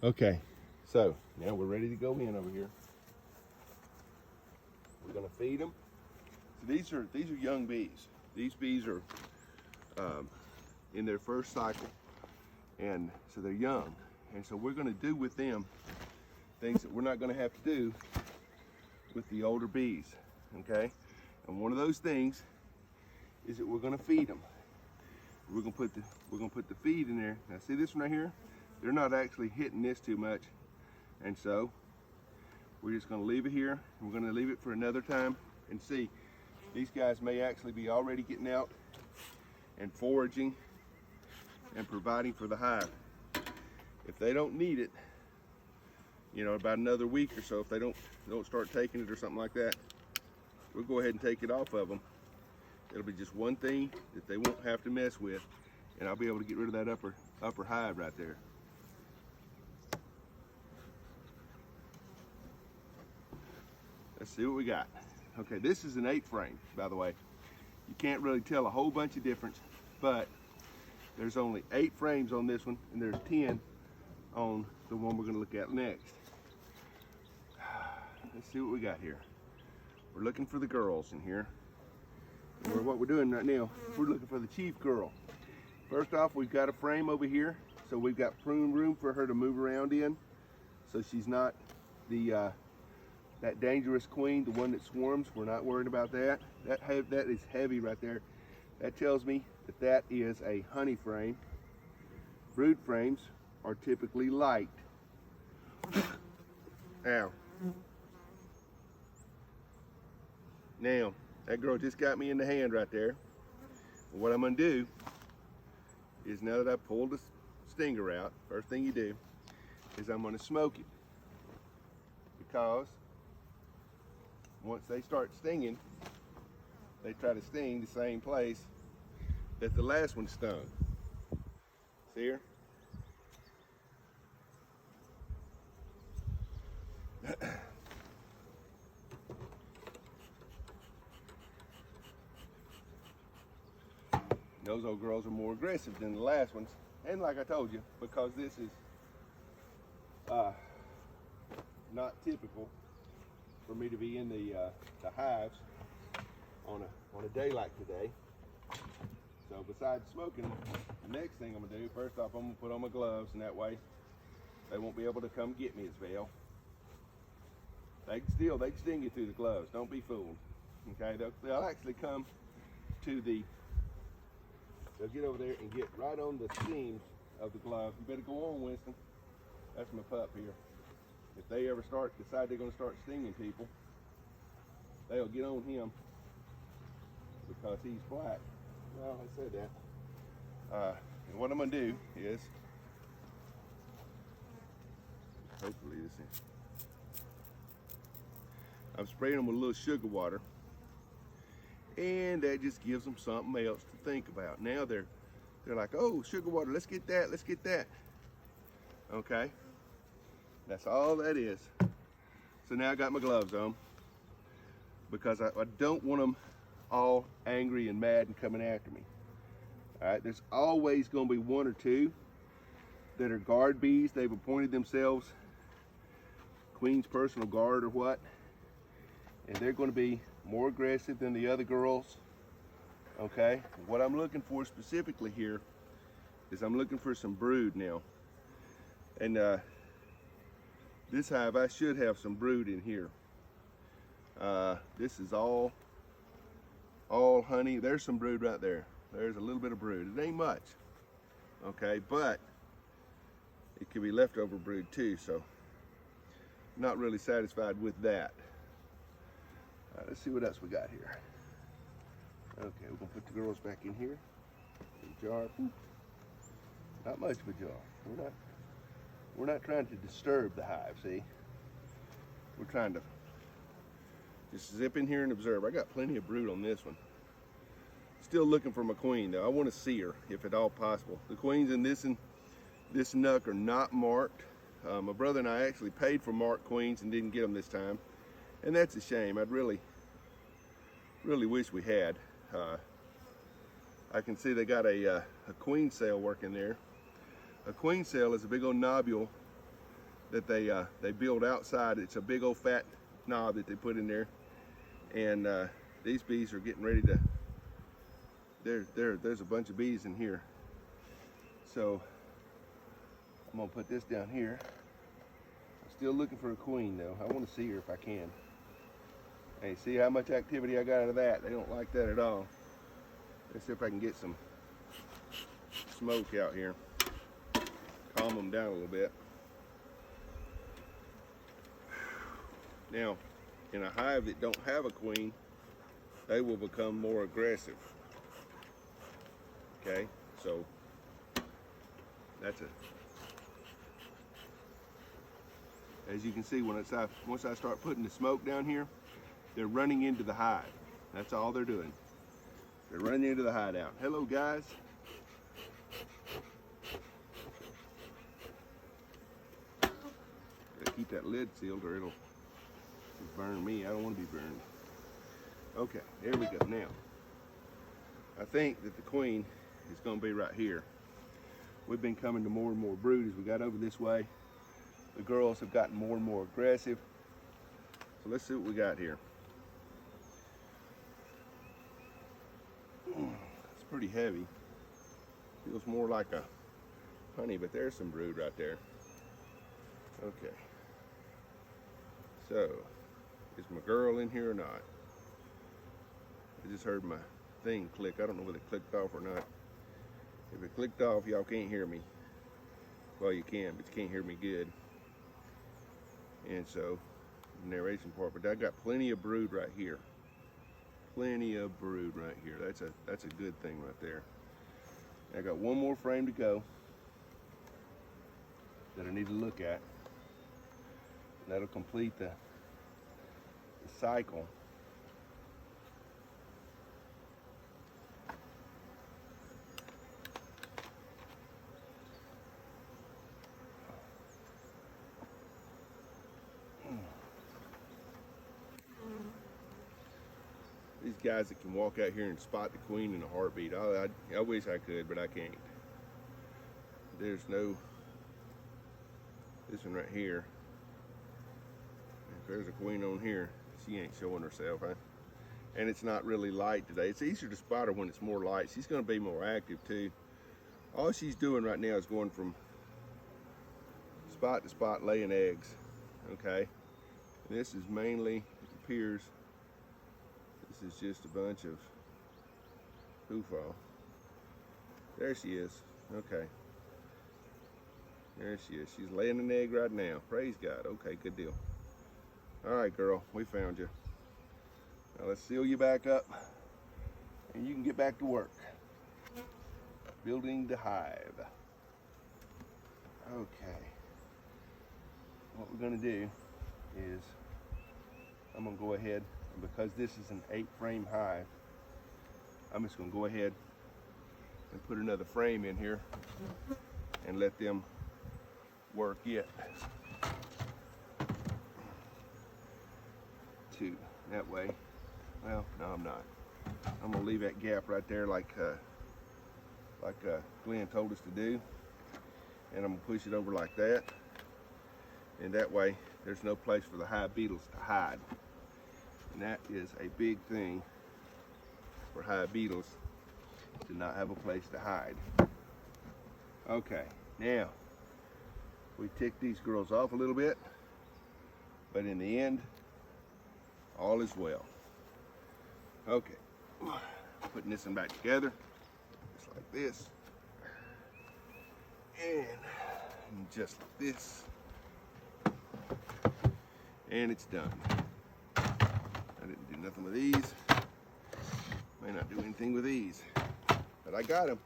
Okay, so now we're ready to go in over here. We're gonna feed them. So these are young bees. These bees are in their first cycle, and so they're young. And so we're gonna do with them things that we're not gonna have to do with the older bees, okay? And one of those things is that we're gonna feed them. We're gonna put the feed in there. Now see this one right here? They're not actually hitting this too much, and so we're just gonna leave it here. We're gonna leave it for another time and see. These guys may actually be already getting out and foraging and providing for the hive. If they don't need it, you know, about another week or so, if they don't start taking it or something like that, we'll go ahead and take it off of them. It'll be just one thing that they won't have to mess with, and I'll be able to get rid of that upper hive right there. Let's see what we got. Okay, this is an 8 frame, by the way. You can't really tell a whole bunch of difference, but there's only 8 frames on this one, and there's 10 on the one we're gonna look at next. Let's see what we got here. We're looking for the girls in here. And what we're doing right now, we're looking for the chief girl. First off, we've got a frame over here, so we've got room for her to move around in, so she's not the that dangerous queen, the one that swarms. We're not worried about that. That is heavy right there. That tells me that that is a honey frame. Brood frames are typically light. Ow. Now, that girl just got me in the hand right there. And what I'm gonna do is, now that I pulled the stinger out, first thing you do is I'm gonna smoke it. Because once they start stinging, they try to sting the same place that the last one stung. See here? Those old girls are more aggressive than the last ones. And like I told you, because this is not typical for me to be in the hives on a day like today. So besides smoking, the next thing I'm gonna do, first off, I'm gonna put on my gloves, and that way they won't be able to come get me as well. They can sting you through the gloves. Don't be fooled. Okay, they'll actually come to they'll get over there and get right on the seams of the glove. You better go on, Winston. That's my pup here. If they ever decide they're gonna start stinging people, they'll get on him because he's black. Well, I said that. And what I'm gonna do is, hopefully this is, I'm spraying them with a little sugar water, and that just gives them something else to think about. Now they're like, oh, sugar water, let's get that, let's get that. Okay, that's all that is. So now I got my gloves on, because I don't want them all angry and mad and coming after me. All right, there's always going to be 1 or 2 that are guard bees. They've appointed themselves Queen's personal guard or what, and they're going to be more aggressive than the other girls. Okay, what I'm looking for specifically here is I'm looking for some brood now. And this hive, I should have some brood in here. This is all honey. There's some brood right there. There's a little bit of brood. It ain't much, okay, but it could be leftover brood too, so not really satisfied with that. All right, let's see what else we got here. Okay, we're gonna put the girls back in here. The jar. Not much of a jar. We're not trying to disturb the hive, see? We're trying to just zip in here and observe. I got plenty of brood on this one. Still looking for my queen though. I want to see her if at all possible. The queens in this nuc are not marked. My brother and I actually paid for marked queens and didn't get them this time, and that's a shame. I'd really wish we had. I can see they got a queen cell working there. A queen cell is a big old nobule that they build outside. It's a big old fat knob that they put in there, and these bees are getting ready to. There's a bunch of bees in here, so I'm gonna put this down here. I'm still looking for a queen though. I want to see her if I can. Hey, see how much activity I got out of that? They don't like that at all. Let's see if I can get some smoke out here. Calm them down a little bit. Now, in a hive that don't have a queen, they will become more aggressive. Okay, so that's it. As you can see, once I start putting the smoke down here, they're running into the hive. That's all they're doing. They're running into the hideout. Hello, guys. Gotta keep that lid sealed or it'll burn me. I don't want to be burned. Okay, there we go. Now, I think that the queen is going to be right here. We've been coming to more and more brood as we got over this way. The girls have gotten more and more aggressive. So let's see what we got here. It's pretty heavy. Feels more like a honey, but there's some brood right there. Okay. So, is my girl in here or not? I just heard my thing click. I don't know whether it clicked off or not. If it clicked off, y'all can't hear me. Well, you can, but you can't hear me good. And so, the narration part, but I got plenty of brood right here. Plenty of brood right here. That's a good thing right there. I got one more frame to go that I need to look at. That'll complete the cycle. These guys that can walk out here and spot the queen in a heartbeat. I wish I could, but I can't. There's no, this one right here. If there's a queen on here, she ain't showing herself, huh? And it's not really light today. It's easier to spot her when it's more light. She's gonna be more active too. All she's doing right now is going from spot to spot laying eggs, okay? And this is mainly, it appears, this is just a bunch of hoofah. There she is, okay. There she is, she's laying an egg right now. Praise God, okay, good deal. All right, girl, we found you. Now let's seal you back up and you can get back to work. Building the hive. Okay. What we're gonna do is, I'm gonna go ahead, and because this is an 8-frame hive, I'm just gonna go ahead and put another frame in here and let them work it. 2, that way. Well, no, I'm not. I'm gonna leave that gap right there like Glenn told us to do, and I'm gonna push it over like that, and that way there's no place for the hive beetles to hide, and that is a big thing for hive beetles, to not have a place to hide. Okay, now we tick these girls off a little bit, but in the end, all is well. Okay, putting this one back together, just like this, and just like this, and it's done. I didn't do nothing with these, may not do anything with these, but I got them.